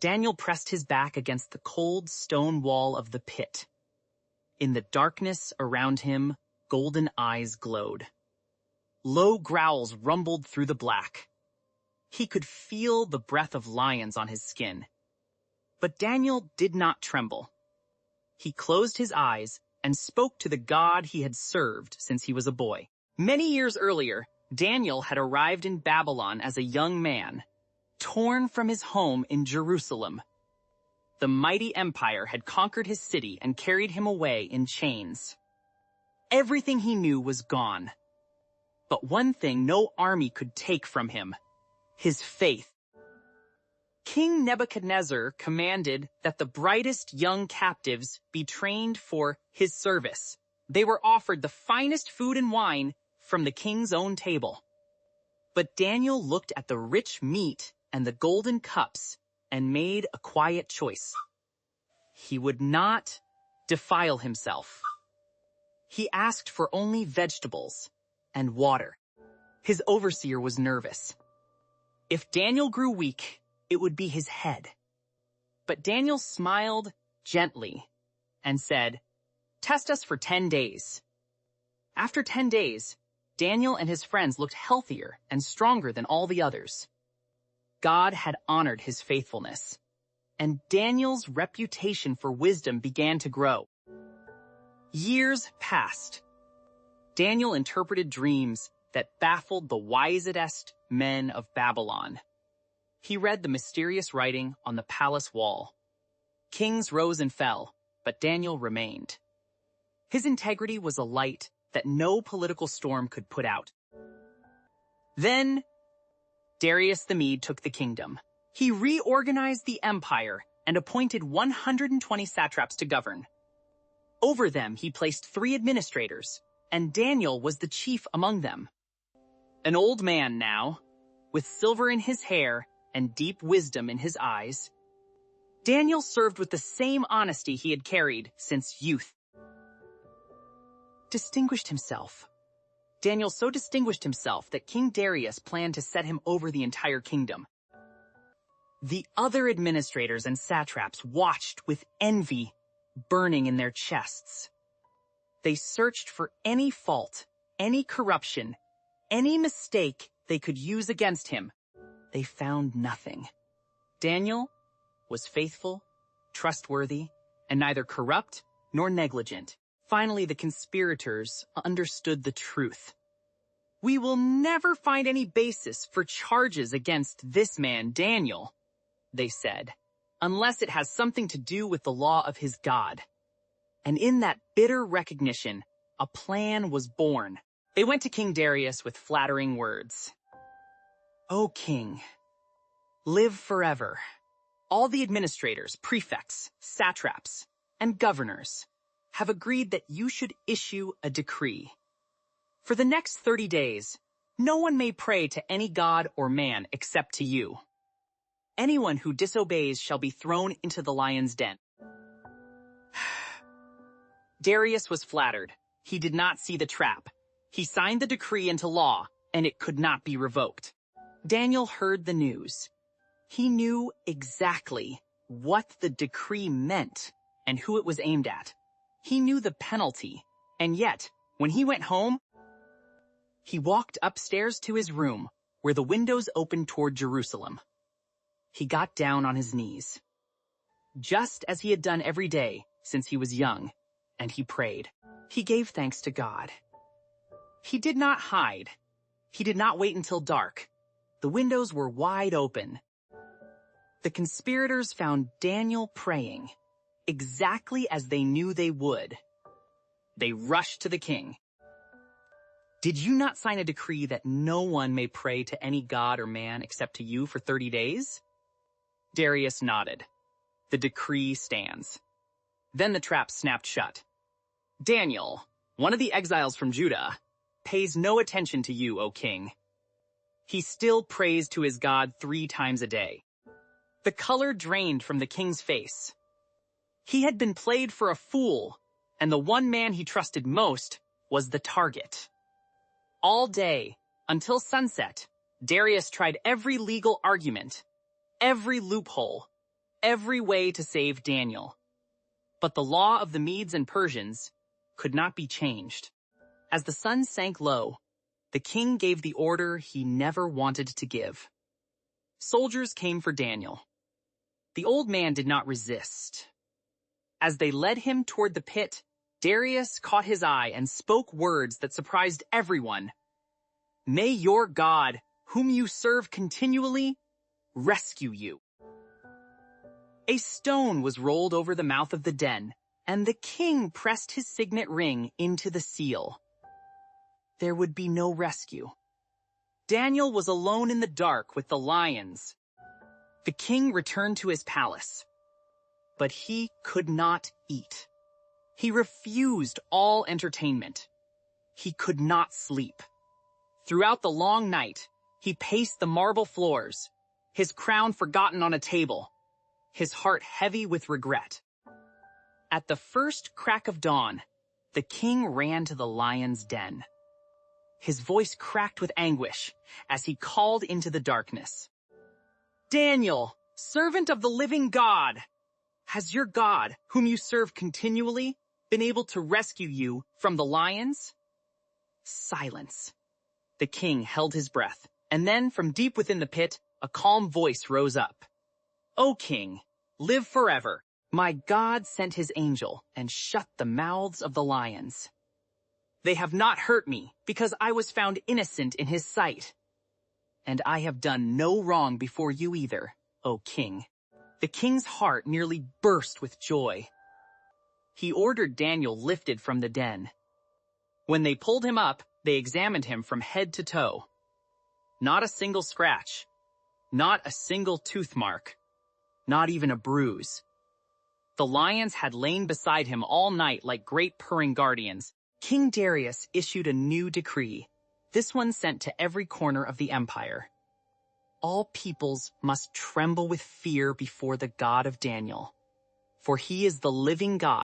Daniel pressed his back against the cold stone wall of the pit. In the darkness around him, golden eyes glowed. Low growls rumbled through the black. He could feel the breath of lions on his skin. But Daniel did not tremble. He closed his eyes and spoke to the God he had served since he was a boy. Many years earlier, Daniel had arrived in Babylon as a young man, torn from his home in Jerusalem. The mighty empire had conquered his city and carried him away in chains. Everything he knew was gone. But one thing no army could take from him: his faith. King Nebuchadnezzar commanded that the brightest young captives be trained for his service. They were offered the finest food and wine from the king's own table. But Daniel looked at the rich meat and the golden cups and made a quiet choice. He would not defile himself. He asked for only vegetables and water. His overseer was nervous. If Daniel grew weak, it would be his head. But Daniel smiled gently and said, "Test us for 10 days." After 10 days, Daniel and his friends looked healthier and stronger than all the others. God had honored his faithfulness, and Daniel's reputation for wisdom began to grow. Years passed. Daniel interpreted dreams that baffled the wisest men of Babylon. He read the mysterious writing on the palace wall. Kings rose and fell, but Daniel remained. His integrity was a light that no political storm could put out. Then, Darius the Mede took the kingdom. He reorganized the empire and appointed 120 satraps to govern. Over them, he placed 3 administrators, and Daniel was the chief among them. An old man now, with silver in his hair and deep wisdom in his eyes, Daniel served with the same honesty he had carried since youth. Daniel so distinguished himself that King Darius planned to set him over the entire kingdom. The other administrators and satraps watched with envy burning in their chests. They searched for any fault, any corruption, any mistake they could use against him. They found nothing. Daniel was faithful, trustworthy, and neither corrupt nor negligent. Finally, the conspirators understood the truth. "We will never find any basis for charges against this man, Daniel," they said, "unless it has something to do with the law of his God." And in that bitter recognition, a plan was born. They went to King Darius with flattering words. "O king, live forever. All the administrators, prefects, satraps, and governors have agreed that you should issue a decree. For the next 30 days, no one may pray to any god or man except to you. Anyone who disobeys shall be thrown into the lion's den." Darius was flattered. He did not see the trap. He signed the decree into law, and it could not be revoked. Daniel heard the news. He knew exactly what the decree meant and who it was aimed at. He knew the penalty, and yet, when he went home, he walked upstairs to his room, where the windows opened toward Jerusalem. He got down on his knees, just as he had done every day since he was young, and he prayed. He gave thanks to God. He did not hide. He did not wait until dark. The windows were wide open. The conspirators found Daniel praying, exactly as they knew they would. They rushed to the king. "Did you not sign a decree that no one may pray to any god or man except to you for 30 days? Darius nodded. "The decree stands." Then the trap snapped shut. "Daniel, one of the exiles from Judah, pays no attention to you, O king. He still prays to his God 3 times a day." The color drained from the king's face. He had been played for a fool, and the one man he trusted most was the target. All day, until sunset, Darius tried every legal argument, every loophole, every way to save Daniel. But the law of the Medes and Persians could not be changed. As the sun sank low, the king gave the order he never wanted to give. Soldiers came for Daniel. The old man did not resist. As they led him toward the pit, Darius caught his eye and spoke words that surprised everyone. "May your God, whom you serve continually, rescue you." A stone was rolled over the mouth of the den, and the king pressed his signet ring into the seal. There would be no rescue. Daniel was alone in the dark with the lions. The king returned to his palace, but he could not eat. He refused all entertainment. He could not sleep. Throughout the long night, he paced the marble floors, his crown forgotten on a table, his heart heavy with regret. At the first crack of dawn, the king ran to the lion's den. His voice cracked with anguish as he called into the darkness. "Daniel, servant of the living God, has your God, whom you serve continually, been able to rescue you from the lions?" Silence. The king held his breath, and then from deep within the pit, a calm voice rose up. "O king, live forever. My God sent his angel and shut the mouths of the lions. They have not hurt me because I was found innocent in his sight. And I have done no wrong before you either, O king." The king's heart nearly burst with joy. He ordered Daniel lifted from the den. When they pulled him up, they examined him from head to toe. Not a single scratch, not a single tooth mark, not even a bruise. The lions had lain beside him all night like great purring guardians. King Darius issued a new decree, this one sent to every corner of the empire. All peoples must tremble with fear before the God of Daniel, for he is the living God.